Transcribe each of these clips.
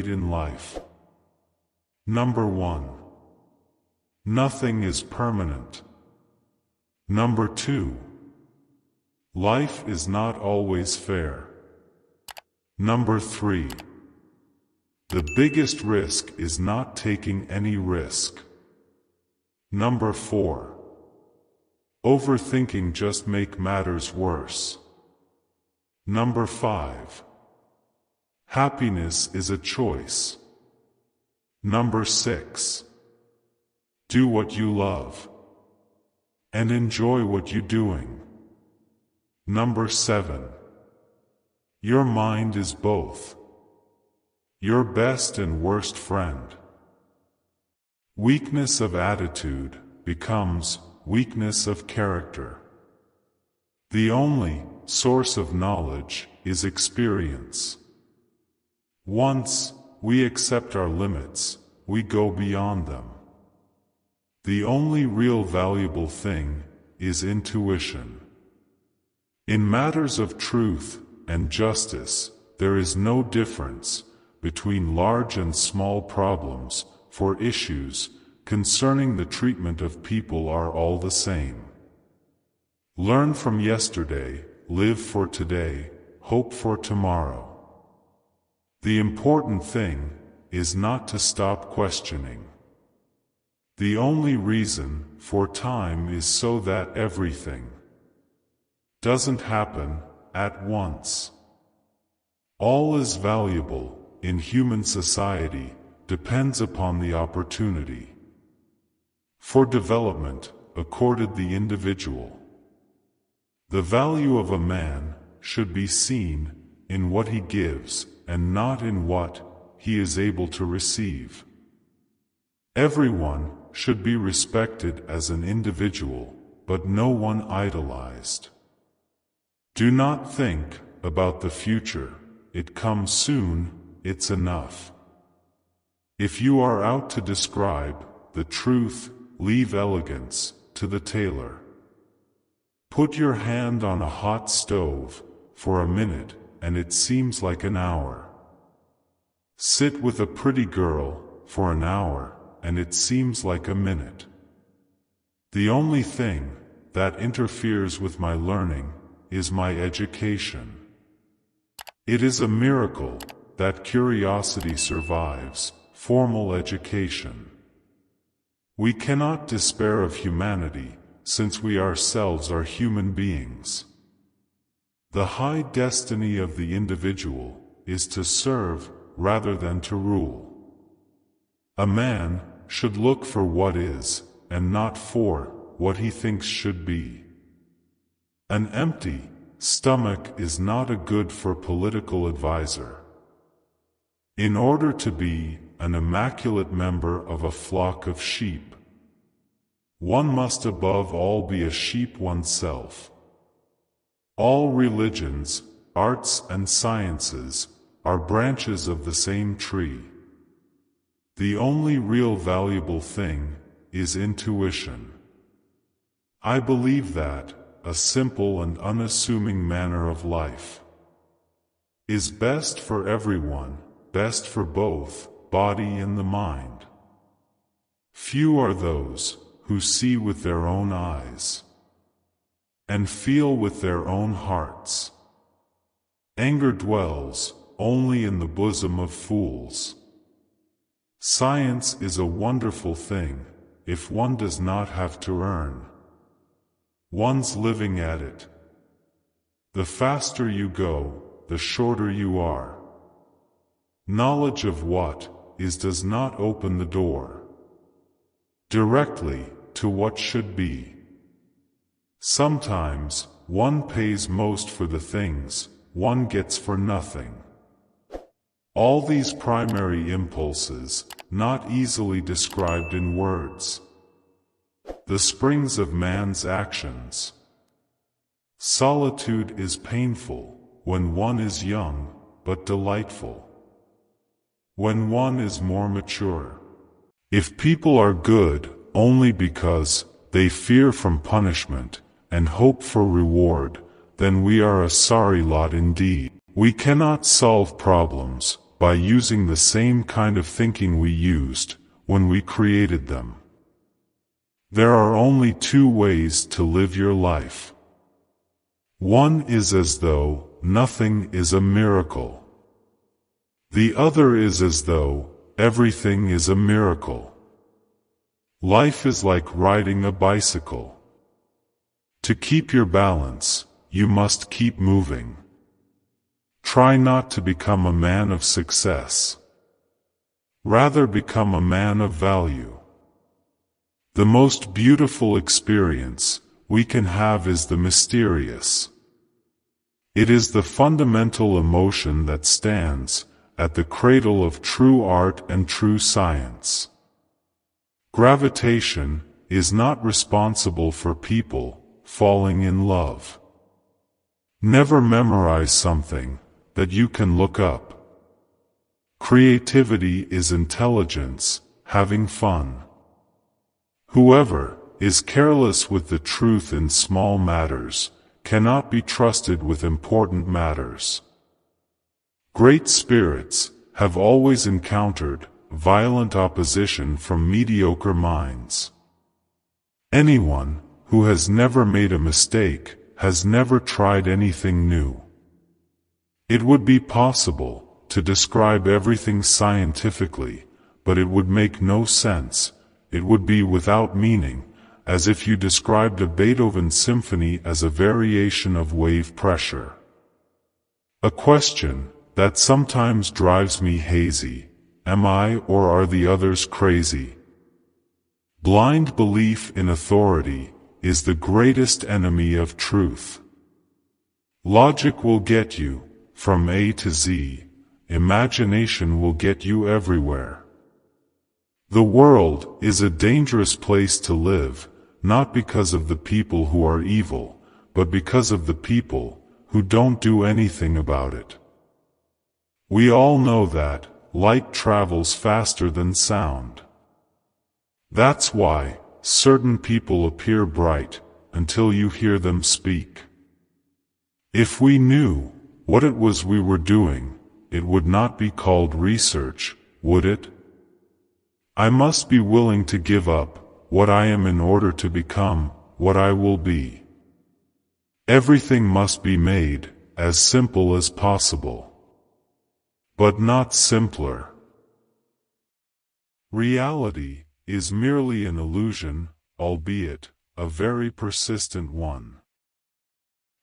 in life. Number 1. Nothing is permanent. Number 2. Life is not always fair. Number 3. The biggest risk is not taking any risk. Number 4. Overthinking just makes matters worse. Number 5. Happiness is a choice. Number 6. Do what you love and enjoy what you're doing. Number 7. Your mind is both your best and worst friend. Weakness of attitude becomes weakness of character. The only source of knowledge is experience. Once we accept our limits, we go beyond them. The only real valuable thing is intuition. In matters of truth and justice, there is no difference between large and small problems, for issues concerning the treatment of people are all the same. Learn from yesterday, live for today, hope for tomorrow. The important thing is not to stop questioning. The only reason for time is so that everything doesn't happen at once. All is valuable in human society depends upon the opportunity for development accorded the individual. The value of a man should be seen in what he gives and not in what he is able to receive. Everyone should be respected as an individual, but no one idolized. Do not think about the future, it comes soon, it's enough. If you are out to describe the truth, leave elegance to the tailor. Put your hand on a hot stove for a minute and it seems like an hour. Sit with a pretty girl for an hour and it seems like a minute. The only thing that interferes with my learning is my education. It is a miracle that curiosity survives formal education. We cannot despair of humanity, since we ourselves are human beings. The high destiny of the individual is to serve rather than to rule. A man should look for what is, and not for what he thinks should be. An empty stomach is not a good for political advisor. In order to be an immaculate member of a flock of sheep, one must above all be a sheep oneself. All religions, arts and sciences are branches of the same tree. The only real valuable thing is intuition. I believe that a simple and unassuming manner of life is best for everyone, best for both body and the mind. Few are those who see with their own eyes and feel with their own hearts. Anger dwells only in the bosom of fools. Science is a wonderful thing if one does not have to earn one's living at it. The faster you go, the shorter you are. Knowledge of what is does not open the door directly to what should be. Sometimes one pays most for the things one gets for nothing. All these primary impulses, not easily described in words. The springs of man's actions. Solitude is painful when one is young, but delightful when one is more mature. If people are good only because they fear from punishment and hope for reward, then we are a sorry lot indeed. We cannot solve problems by using the same kind of thinking we used when we created them. There are only two ways to live your life. One is as though nothing is a miracle. The other is as though everything is a miracle. Life is like riding a bicycle. To keep your balance, you must keep moving. Try not to become a man of success. Rather become a man of value. The most beautiful experience we can have is the mysterious. It is the fundamental emotion that stands at the cradle of true art and true science. Gravitation is not responsible for people falling in love. Never memorize something that you can look up. Creativity is intelligence, having fun. Whoever is careless with the truth in small matters cannot be trusted with important matters. Great spirits have always encountered violent opposition from mediocre minds. Anyone who has never made a mistake has never tried anything new. It would be possible to describe everything scientifically, but it would make no sense. It would be without meaning, as if you described a Beethoven symphony as a variation of wave pressure. A question that sometimes drives me hazy: am I or are the others crazy? Blind belief in authority is the greatest enemy of truth. Logic will get you from A to Z. Imagination will get you everywhere. The world is a dangerous place to live, not because of the people who are evil, but because of the people who don't do anything about it. We all know that light travels faster than sound. That's why certain people appear bright until you hear them speak. If we knew what it was we were doing, it would not be called research, would it? I must be willing to give up what I am in order to become what I will be. Everything must be made as simple as possible, but not simpler. Reality is merely an illusion, albeit a very persistent one.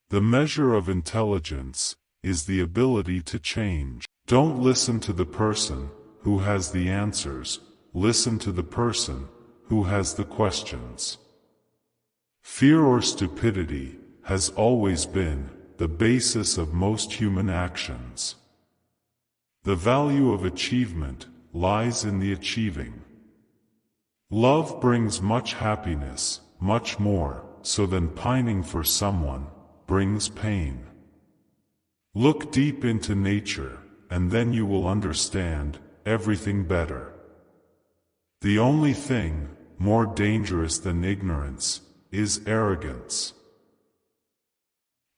The measure of intelligence is the ability to change. Don't listen to the person who has the answers, listen to the person who has the questions. Fear or stupidity has always been the basis of most human actions. The value of achievement lies in the achieving. Love brings much happiness, much more so than pining for someone brings pain. Look deep into nature, and then you will understand everything better. The only thing more dangerous than ignorance is arrogance.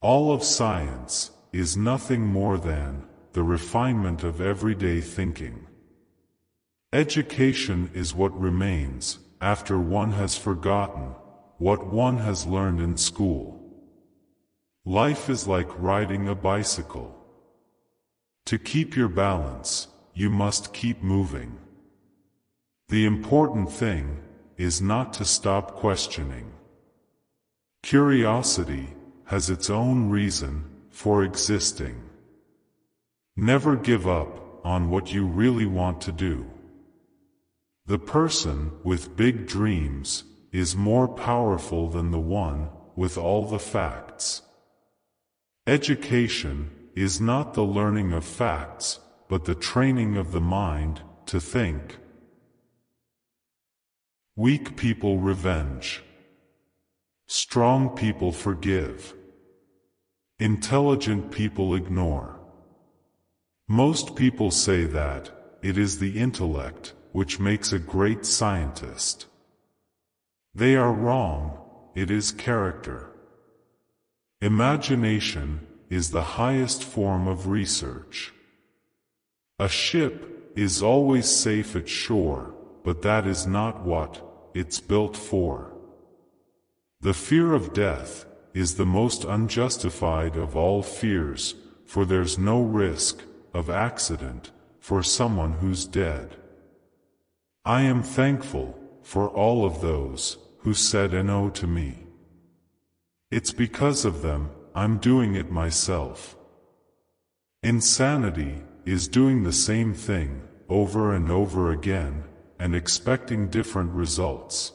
All of science is nothing more than the refinement of everyday thinking. Education is what remains after one has forgotten what one has learned in school. Life is like riding a bicycle. To keep your balance, you must keep moving. The important thing is not to stop questioning. Curiosity has its own reason for existing. Never give up on what you really want to do. The person with big dreams is more powerful than the one with all the facts. Education is not the learning of facts, but the training of the mind to think. Weak people revenge. Strong people forgive. Intelligent people ignore. Most people say that it is the intellect which makes a great scientist. They are wrong, it is character. Imagination is the highest form of research. A ship is always safe at shore, but that is not what it's built for. The fear of death is the most unjustified of all fears, for there's no risk of accident for someone who's dead. I am thankful for all of those who said no to me. It's because of them I'm doing it myself. Insanity is doing the same thing over and over again and expecting different results.